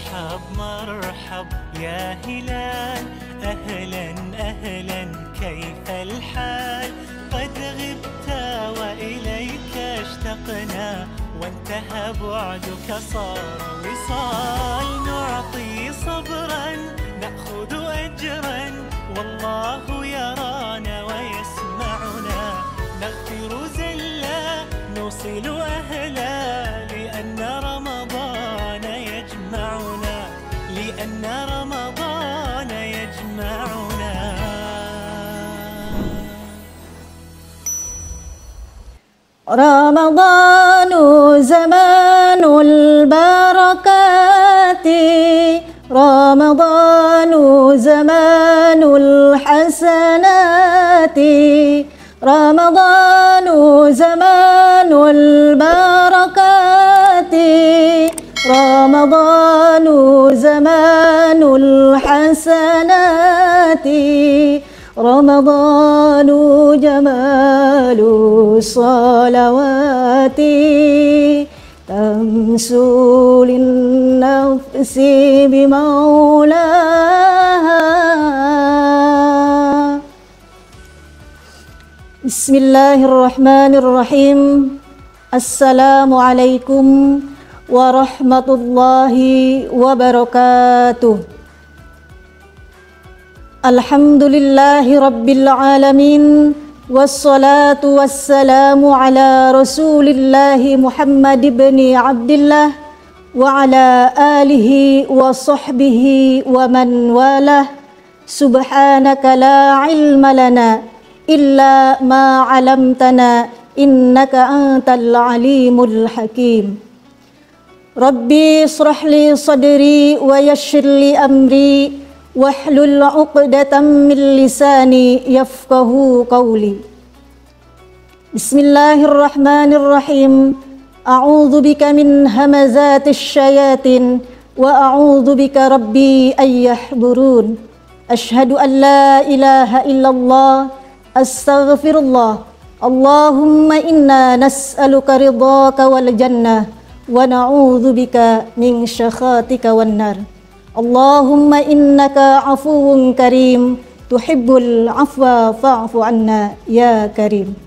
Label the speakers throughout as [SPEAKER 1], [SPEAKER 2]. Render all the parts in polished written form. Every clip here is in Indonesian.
[SPEAKER 1] مرحب مرحب يا هلال، أهلا أهلا كيف الحال؟ قد غبت وإليك اشتقنا، وانتهى بعدك صار وصال. نعطي صبرا نأخذ أجرا، والله يرانا ويسمعنا. نغفر زلا نوصل أهلا، لأن رمضان يجمعنا، لأن رمضان يجمعنا.
[SPEAKER 2] رمضان زمان البركات، رمضان زمان الحسنات، رمضان زمان البركات، رمضان زمان الحسنات، رمضان جمال الصلوات، تمسو للنفس بمولاها. بسم الله الرحمن الرحيم. السلام عليكم ورحمة الله وبركاته. Alhamdulillahi Rabbil Alamin, wassalatu wassalamu ala Rasulillahi Muhammad ibn Abdillah wa ala alihi wa sahbihi wa man walah. Subhanaka la ilma lana illa ma 'allamtana innaka antal alimul hakim. Rabbi ishrah li sadri wa yassir li amri wahlul 'uqdatam min lisani yafqahu qawli. Bismillahirrahmanirrahim. A'udzu bika min hamazatis syayatin wa a'udzu bika rabbi ay yahdurun. Asyhadu an la ilaha illallah, astaghfirullah. Allahumma inna nas'aluka ridhaka wal jannah wa na'udzu bika min syakhatika wan nar. Allahumma innaka afuwun karim, tuhibbul afwa fa'fu anna ya karim.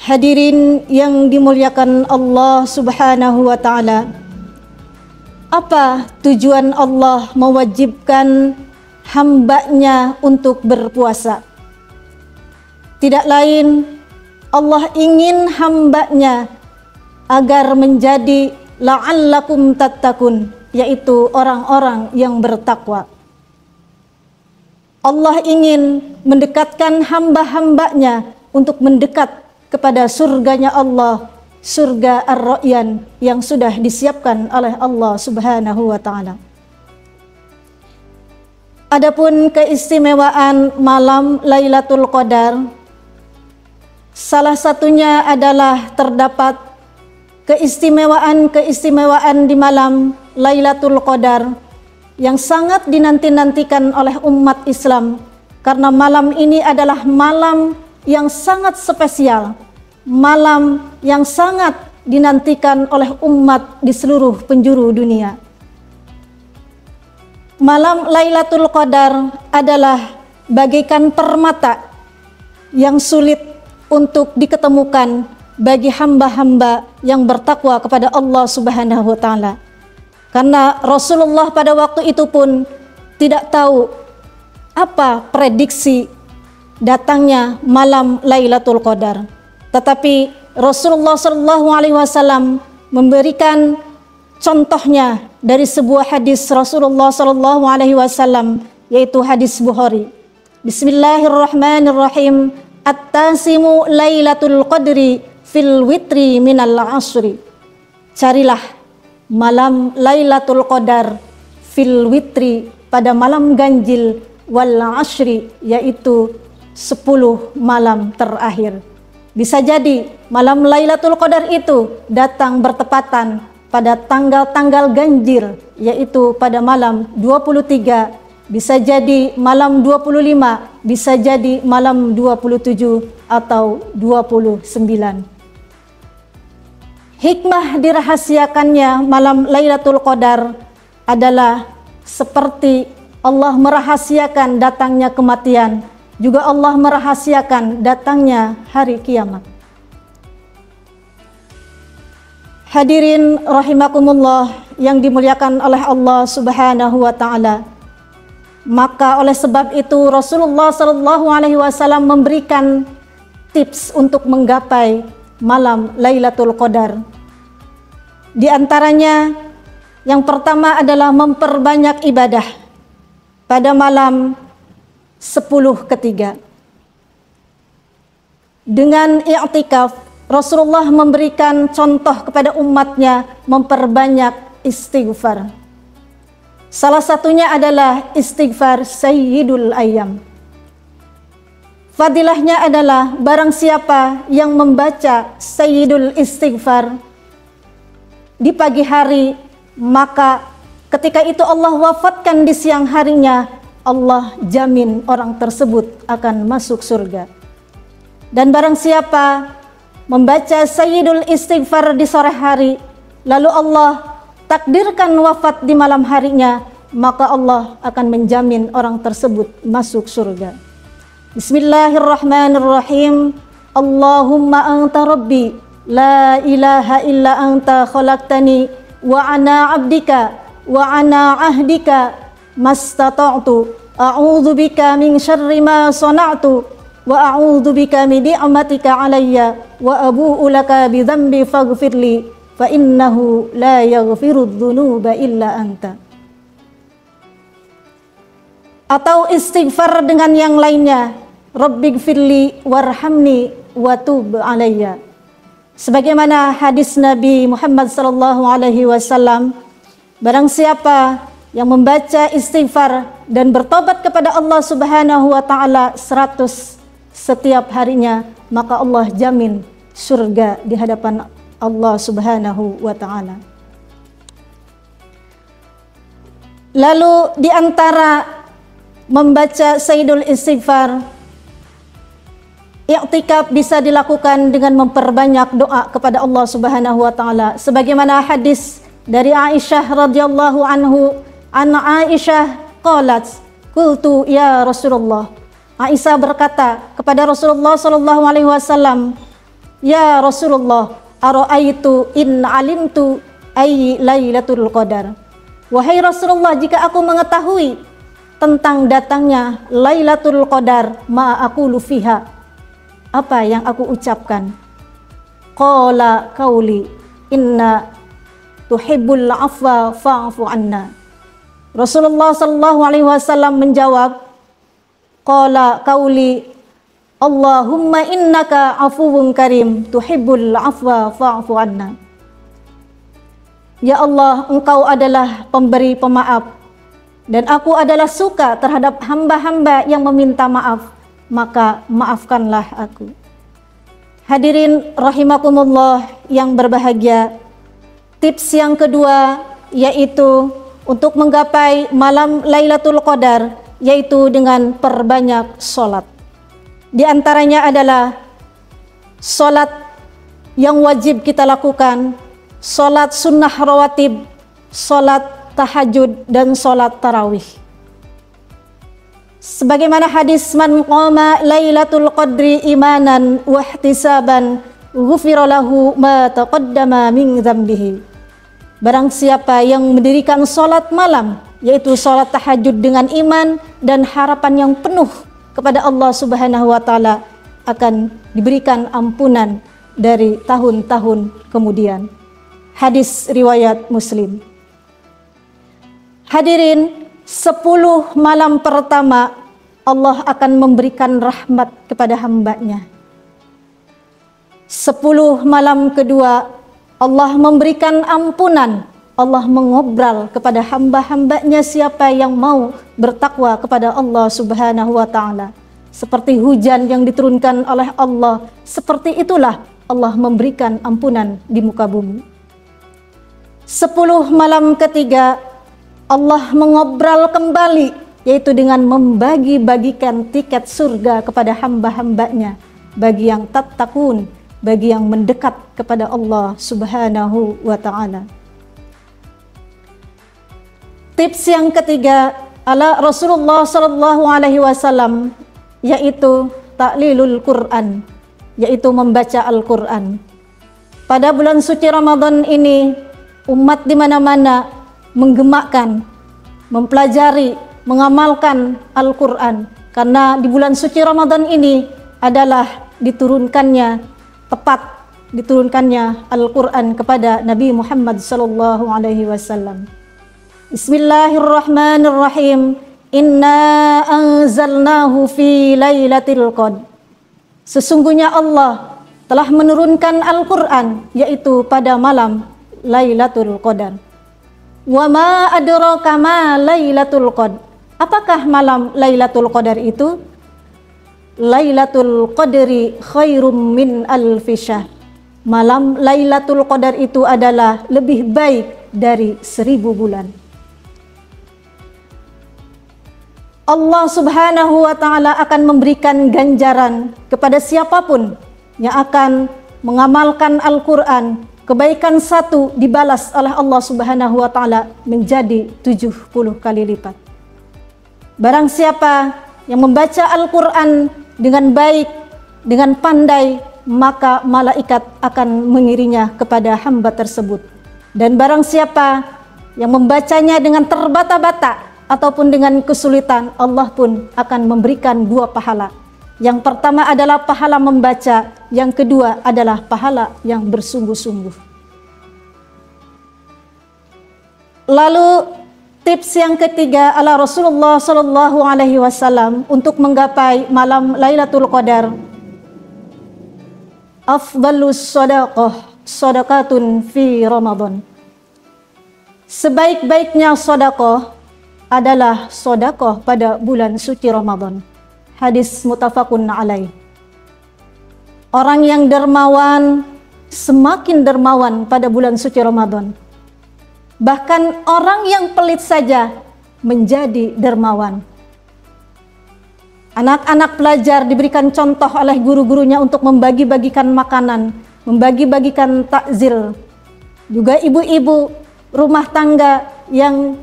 [SPEAKER 2] Hadirin yang dimuliakan Allah Subhanahu wa ta'ala, apa tujuan Allah mewajibkan hambanya untuk berpuasa? Tidak lain, Allah ingin hambanya agar menjadi la'allakum tattaqun, yaitu orang-orang yang bertakwa. Allah ingin mendekatkan hamba-hambanya untuk mendekat kepada surganya Allah, surga Ar-Rayyan yang sudah disiapkan oleh Allah Subhanahu wa ta'ala. Adapun keistimewaan malam Lailatul Qadar, salah satunya adalah terdapat keistimewaan di malam Lailatul Qadar yang sangat dinanti-nantikan oleh umat Islam, karena malam ini adalah malam yang sangat spesial, malam yang sangat dinantikan oleh umat di seluruh penjuru dunia. Malam Lailatul Qadar adalah bagaikan permata yang sulit untuk diketemukan bagi hamba-hamba yang bertakwa kepada Allah Subhanahu wa ta'ala. Karena Rasulullah pada waktu itu pun tidak tahu apa prediksi datangnya malam Lailatul Qadar. Tetapi Rasulullah SAW memberikan contohnya dari sebuah hadis Rasulullah SAW, yaitu hadis Bukhari. Bismillahirrahmanirrahim. At-tasimu Lailatul Qadri fil witri minal asri. Carilah malam Lailatul Qadar fil witri, pada malam ganjil, wal ashri, yaitu 10 malam terakhir. Bisa jadi malam Lailatul Qadar itu datang bertepatan pada tanggal-tanggal ganjil, yaitu pada malam 23, bisa jadi malam 25, bisa jadi malam 27 atau 29. Hikmah dirahasiakannya malam Lailatul Qadar adalah seperti Allah merahasiakan datangnya kematian, juga Allah merahasiakan datangnya hari kiamat. Hadirin rahimakumullah yang dimuliakan oleh Allah Subhanahu wa taala. Maka oleh sebab itu Rasulullah sallallahu alaihi wasallam memberikan tips untuk menggapai malam Lailatul Qadar. Di antaranya yang pertama adalah memperbanyak ibadah pada malam 10/3. Dengan i'tikaf, Rasulullah memberikan contoh kepada umatnya memperbanyak istighfar. Salah satunya adalah istighfar Sayyidul Ayyam. Fadilahnya adalah barang siapa yang membaca Sayyidul Istighfar di pagi hari, maka ketika itu Allah wafatkan di siang harinya, Allah jamin orang tersebut akan masuk surga. Dan barang siapa membaca Sayyidul Istighfar di sore hari, lalu Allah takdirkan wafat di malam harinya, maka Allah akan menjamin orang tersebut masuk surga. Bismillahirrahmanirrahim. Allahumma anta rabbi, la ilaha illa anta khalaqtani, wa ana abdika, wa ana ahdika, mastata'tu, a'udzu bika min syarri ma sana'tu, wa a'udzu bika min ni'matika alayya, wa abu'u laka bi dzambi faghfirli, fa innahu la yaghfirudz dzunuba illa anta. Atau istighfar dengan yang lainnya, Rabbighfirli warhamni wa tub alayya. Sebagaimana hadis Nabi Muhammad sallallahu alaihi wasallam, barang siapa yang membaca istighfar dan bertobat kepada Allah Subhanahu wa taala 100 setiap harinya, maka Allah jamin surga di hadapan Allah Subhanahu wa taala. Lalu di antara membaca Sayyidul Istighfar, i'tikaf bisa dilakukan dengan memperbanyak doa kepada Allah Subhanahu wa taala. Sebagaimana hadis dari Aisyah radhiyallahu anhu, an Aisyah qalat, qultu ya Rasulullah. Aisyah berkata kepada Rasulullah sallallahu alaihi wasallam, ya Rasulullah, ara'aitu in alimtu ay Lailatul Qadar. Wahai Rasulullah, jika aku mengetahui tentang datangnya Lailatul Qadar, ma aqulu fiha, apa yang aku ucapkan? Qala qauli inna tuhibbul afwa fa'fu anna. Rasulullah sallallahu alaihi wasallam menjawab, qala qauli Allahumma innaka afuwun karim tuhibbul afwa fa'fu anna. Ya Allah, Engkau adalah pemberi pemaaf dan aku adalah suka terhadap hamba-hamba yang meminta maaf, maka maafkanlah aku. Hadirin rahimakumullah yang berbahagia, tips yang kedua yaitu untuk menggapai malam Lailatul Qadar, yaitu dengan perbanyak sholat. Di antaranya adalah sholat yang wajib kita lakukan, sholat sunnah rawatib, sholat tahajud, dan sholat tarawih. Sebagaimana hadis man qama Lailatul Qadri imanan wa ihtisaban ghufira lahu ma taqaddama min dzambihi. Barang siapa yang mendirikan sholat malam, yaitu sholat tahajud dengan iman dan harapan yang penuh kepada Allah Subhanahu wa taala, akan diberikan ampunan dari tahun-tahun kemudian. Hadis riwayat Muslim. Hadirin, 10 malam pertama Allah akan memberikan rahmat kepada hambanya. 10 malam kedua Allah memberikan ampunan. Allah mengobrol kepada hamba-hambanya siapa yang mau bertakwa kepada Allah Subhanahu wa taala. Seperti hujan yang diturunkan oleh Allah, seperti itulah Allah memberikan ampunan di muka bumi. 10 malam ketiga Allah mengobrol kembali, yaitu dengan membagi-bagikan tiket surga kepada hamba-hambanya bagi yang tattaqun, bagi yang mendekat kepada Allah Subhanahu wa ta'ala. Tips yang ketiga ala Rasulullah sallallahu alaihi wasallam, yaitu ta'lilul Quran, yaitu membaca Al-Quran. Pada bulan suci Ramadan ini, umat di mana-mana menggemakkan, mempelajari, mengamalkan Al-Quran, karena di bulan suci Ramadan ini adalah diturunkannya Al-Quran kepada Nabi Muhammad sallallahu alaihi wasallam. Bismillahirrahmanirrahim. Inna anzalnahu fi lailatul qadr. Sesungguhnya Allah telah menurunkan Al-Quran, yaitu pada malam Lailatul Qadar. Wa ma adraka ma Lailatul Qadar. Apakah malam Lailatul Qadar itu? Lailatul Qadri khairum min alfi syahr. Malam Lailatul Qadar itu adalah lebih baik dari 1000 bulan. Allah Subhanahu wa ta'ala akan memberikan ganjaran kepada siapapun yang akan mengamalkan Al-Quran. Kebaikan satu dibalas oleh Allah Subhanahu wa ta'ala menjadi 70 kali lipat. Barang siapa yang membaca Al-Quran dengan baik, dengan pandai, maka malaikat akan mengiringnya kepada hamba tersebut. Dan barang siapa yang membacanya dengan terbata-bata ataupun dengan kesulitan, Allah pun akan memberikan 2 pahala. Yang pertama adalah pahala membaca, yang kedua adalah pahala yang bersungguh-sungguh. Lalu tips yang ketiga ala Rasulullah sallallahu alaihi wasallam untuk menggapai malam Lailatul Qadar. Afdalus shadaqatun fi Ramadan. Sebaik-baiknya sedekah adalah sedekah pada bulan suci Ramadan. Hadis muttafaqun alaih. Orang yang dermawan semakin dermawan pada bulan suci Ramadan. Bahkan orang yang pelit saja menjadi dermawan. Anak-anak pelajar diberikan contoh oleh guru-gurunya untuk membagi-bagikan makanan, membagi-bagikan takjil. Juga ibu-ibu rumah tangga yang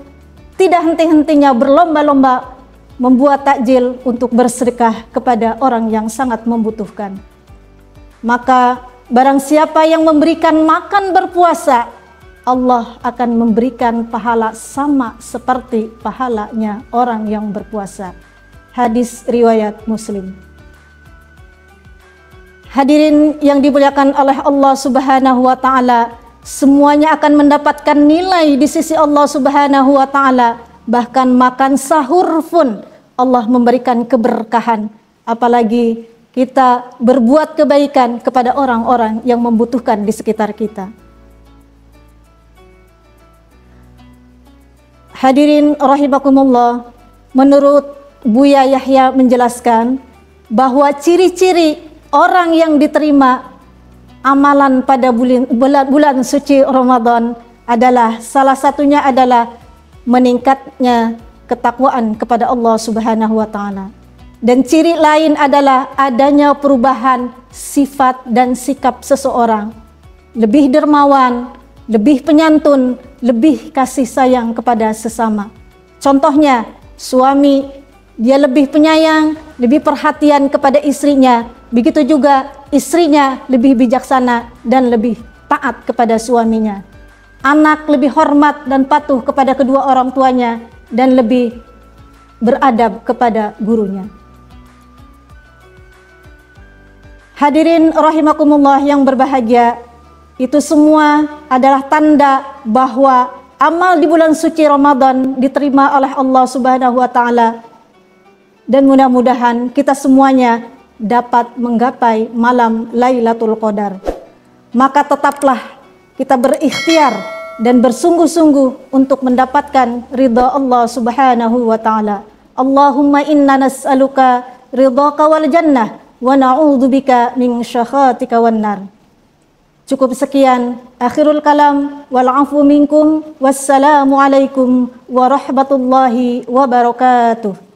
[SPEAKER 2] tidak henti-hentinya berlomba-lomba membuat takjil untuk bersedekah kepada orang yang sangat membutuhkan. Maka barang siapa yang memberikan makan berpuasa, Allah akan memberikan pahala sama seperti pahalanya orang yang berpuasa. Hadis riwayat Muslim. Hadirin yang dimuliakan oleh Allah Subhanahu wa ta'ala, semuanya akan mendapatkan nilai di sisi Allah Subhanahu wa ta'ala. Bahkan makan sahur pun Allah memberikan keberkahan. Apalagi kita berbuat kebaikan kepada orang-orang yang membutuhkan di sekitar kita. Hadirin rahimakumullah, menurut Buya Yahya menjelaskan bahwa ciri-ciri orang yang diterima amalan pada bulan suci Ramadan adalah, salah satunya adalah meningkatnya ketakwaan kepada Allah Subhanahu wa ta'ala. Dan ciri lain adalah adanya perubahan sifat dan sikap seseorang. Lebih dermawan, lebih penyantun, lebih kasih sayang kepada sesama. Contohnya, suami dia lebih penyayang, lebih perhatian kepada istrinya. Begitu juga istrinya lebih bijaksana dan lebih taat kepada suaminya. Anak lebih hormat dan patuh kepada kedua orang tuanya dan lebih beradab kepada gurunya. Hadirin rahimakumullah yang berbahagia, itu semua adalah tanda bahwa amal di bulan suci Ramadan diterima oleh Allah Subhanahu wa ta'ala. Dan mudah-mudahan kita semuanya dapat menggapai malam Lailatul Qadar. Maka tetaplah kita berikhtiar dan bersungguh-sungguh untuk mendapatkan ridha Allah Subhanahu wa ta'ala. Allahumma inna nas'aluka ridhaka wal jannah wa na'udzubika min syakhatika wan nar. Cukup sekian, akhirul kalam, wal afu minkum, wassalamu alaikum warahmatullahi wabarakatuh.